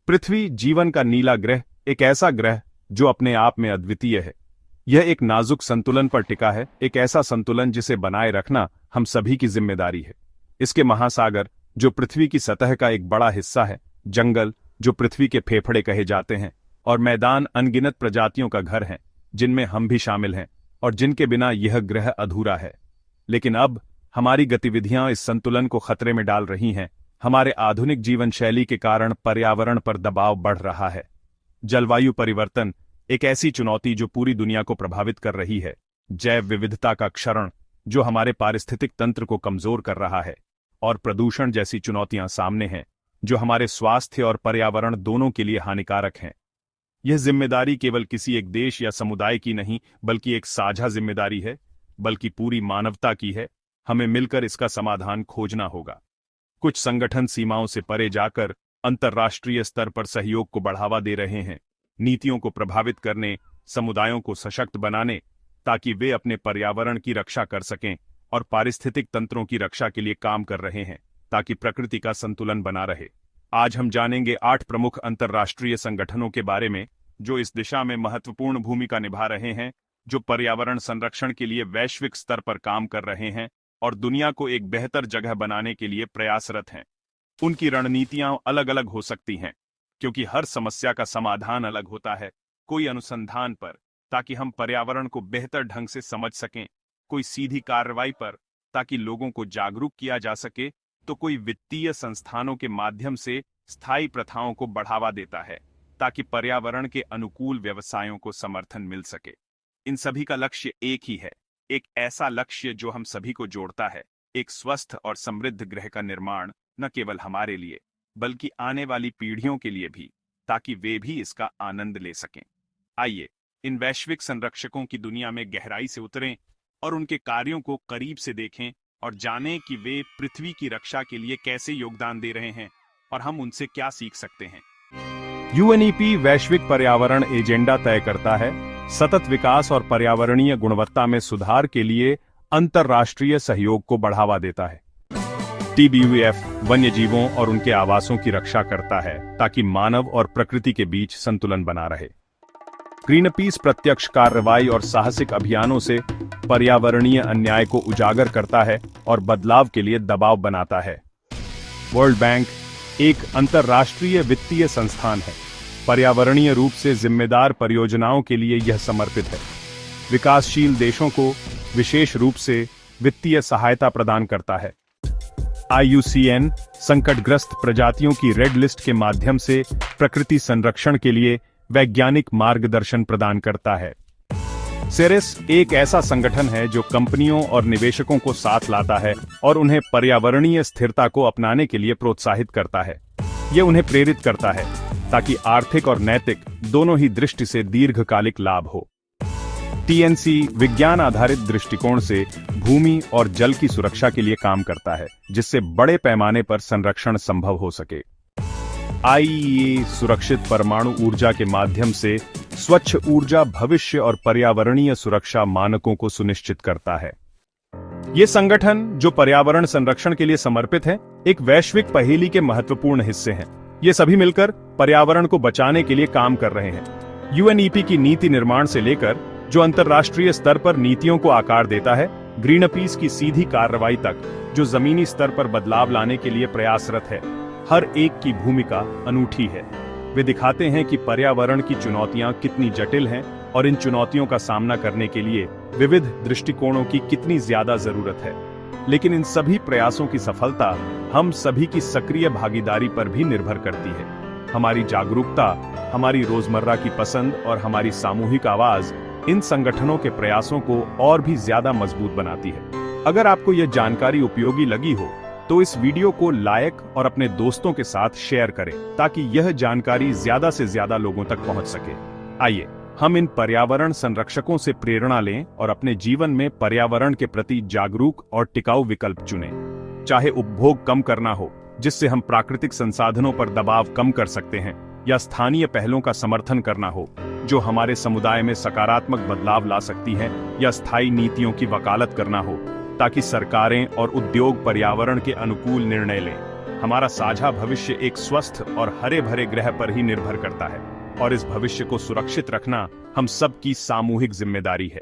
पृथ्वी जीवन का नीला ग्रह, एक ऐसा ग्रह जो अपने आप में अद्वितीय है। यह एक नाजुक संतुलन पर टिका है, एक ऐसा संतुलन जिसे बनाए रखना हम सभी की जिम्मेदारी है। इसके महासागर जो पृथ्वी की सतह का एक बड़ा हिस्सा है, जंगल जो पृथ्वी के फेफड़े कहे जाते हैं, और मैदान अनगिनत प्रजातियों का घर है जिनमें हम भी शामिल हैं और जिनके बिना यह ग्रह अधूरा है। लेकिन अब हमारी गतिविधियां इस संतुलन को खतरे में डाल रही हैं। हमारे आधुनिक जीवन शैली के कारण पर्यावरण पर दबाव बढ़ रहा है। जलवायु परिवर्तन एक ऐसी चुनौती जो पूरी दुनिया को प्रभावित कर रही है। जैव विविधता का क्षरण जो हमारे पारिस्थितिक तंत्र को कमजोर कर रहा है, और प्रदूषण जैसी चुनौतियां सामने हैं जो हमारे स्वास्थ्य और पर्यावरण दोनों के लिए हानिकारक हैं। यह जिम्मेदारी केवल किसी एक देश या समुदाय की नहीं, बल्कि एक साझा जिम्मेदारी है, बल्कि पूरी मानवता की है। हमें मिलकर इसका समाधान खोजना होगा। कुछ संगठन सीमाओं से परे जाकर अंतर्राष्ट्रीय स्तर पर सहयोग को बढ़ावा दे रहे हैं, नीतियों को प्रभावित करने, समुदायों को सशक्त बनाने, ताकि वे अपने पर्यावरण की रक्षा कर सकें, और पारिस्थितिक तंत्रों की रक्षा के लिए काम कर रहे हैं ताकि प्रकृति का संतुलन बना रहे। आज हम जानेंगे 8 प्रमुख अंतर्राष्ट्रीय संगठनों के बारे में जो इस दिशा में महत्वपूर्ण भूमिका निभा रहे हैं, जो पर्यावरण संरक्षण के लिए वैश्विक स्तर पर काम कर रहे हैं और दुनिया को एक बेहतर जगह बनाने के लिए प्रयासरत हैं। उनकी रणनीतियां अलग अलग हो सकती हैं, क्योंकि हर समस्या का समाधान अलग होता है। कोई अनुसंधान पर, ताकि हम पर्यावरण को बेहतर ढंग से समझ सकें, कोई सीधी कार्रवाई पर, ताकि लोगों को जागरूक किया जा सके, तो कोई वित्तीय संस्थानों के माध्यम से स्थायी प्रथाओं को बढ़ावा देता है ताकि पर्यावरण के अनुकूल व्यवसायों को समर्थन मिल सके। इन सभी का लक्ष्य एक ही है, एक ऐसा लक्ष्य जो हम सभी को जोड़ता है, एक स्वस्थ और समृद्ध ग्रह का निर्माण, न केवल हमारे लिए बल्कि आने वाली पीढ़ियों के लिए भी, ताकि वे भी इसका आनंद ले सकें। आइए इन वैश्विक संरक्षकों की दुनिया में गहराई से उतरें और उनके कार्यों को करीब से देखें और जानें कि वे पृथ्वी की रक्षा के लिए कैसे योगदान दे रहे हैं और हम उनसे क्या सीख सकते हैं। यूएनईपी वैश्विक पर्यावरण एजेंडा तय करता है, सतत विकास और पर्यावरणीय गुणवत्ता में सुधार के लिए अंतर्राष्ट्रीय सहयोग को बढ़ावा देता है। TBUF वन्य जीवों और उनके आवासों की रक्षा करता है ताकि मानव और प्रकृति के बीच संतुलन बना रहे। ग्रीनपीस प्रत्यक्ष कार्रवाई और साहसिक अभियानों से पर्यावरणीय अन्याय को उजागर करता है और बदलाव के लिए दबाव बनाता है। वर्ल्ड बैंक एक अंतर्राष्ट्रीय वित्तीय संस्थान है। पर्यावरणीय रूप से जिम्मेदार परियोजनाओं के लिए यह समर्पित है। विकासशील देशों को विशेष रूप से वित्तीय सहायता प्रदान करता है। IUCN संकटग्रस्त प्रजातियों की रेड लिस्ट के माध्यम से प्रकृति संरक्षण के लिए वैज्ञानिक मार्गदर्शन प्रदान करता है। सेरेस एक ऐसा संगठन है जो कंपनियों और निवेशकों को साथ लाता है और उन्हें पर्यावरणीय स्थिरता को अपनाने के लिए प्रोत्साहित करता है। यह उन्हें प्रेरित करता है ताकि आर्थिक और नैतिक दोनों ही दृष्टि से दीर्घकालिक लाभ हो। TNC विज्ञान आधारित दृष्टिकोण से भूमि और जल की सुरक्षा के लिए काम करता है, जिससे बड़े पैमाने पर संरक्षण संभव हो सके। IEA सुरक्षित परमाणु ऊर्जा के माध्यम से स्वच्छ ऊर्जा भविष्य और पर्यावरणीय सुरक्षा मानकों को सुनिश्चित करता है। ये संगठन जो पर्यावरण संरक्षण के लिए समर्पित है, एक वैश्विक पहेली के महत्वपूर्ण हिस्से हैं। ये सभी मिलकर पर्यावरण को बचाने के लिए काम कर रहे हैं। यूएनईपी की नीति निर्माण से लेकर जो अंतर्राष्ट्रीय स्तर पर नीतियों को आकार देता है, ग्रीनपीस की सीधी कार्रवाई तक जो जमीनी स्तर पर बदलाव लाने के लिए प्रयासरत है, हर एक की भूमिका अनूठी है। वे दिखाते हैं कि पर्यावरण की चुनौतियां कितनी जटिल हैं और इन चुनौतियों का सामना करने के लिए विविध दृष्टिकोणों की कितनी ज्यादा जरूरत है। लेकिन इन सभी प्रयासों की सफलता हम सभी की सक्रिय भागीदारी पर भी निर्भर करती है। हमारी जागरूकता, हमारी रोजमर्रा की पसंद और हमारी सामूहिक आवाज इन संगठनों के प्रयासों को और भी ज्यादा मजबूत बनाती है। अगर आपको यह जानकारी उपयोगी लगी हो तो इस वीडियो को लाइक और अपने दोस्तों के साथ शेयर करें ताकि यह जानकारी ज्यादा से ज्यादा लोगों तक पहुंच सके। आइए हम इन पर्यावरण संरक्षकों से प्रेरणा लें और अपने जीवन में पर्यावरण के प्रति जागरूक और टिकाऊ विकल्प चुनें। चाहे उपभोग कम करना हो, जिससे हम प्राकृतिक संसाधनों पर दबाव कम कर सकते हैं, या स्थानीय पहलों का समर्थन करना हो जो हमारे समुदाय में सकारात्मक बदलाव ला सकती हैं, या स्थायी नीतियों की वकालत करना हो ताकि सरकारें और उद्योग पर्यावरण के अनुकूल निर्णय लें। हमारा साझा भविष्य एक स्वस्थ और हरे भरे ग्रह पर ही निर्भर करता है और इस भविष्य को सुरक्षित रखना हम सब की सामूहिक जिम्मेदारी है।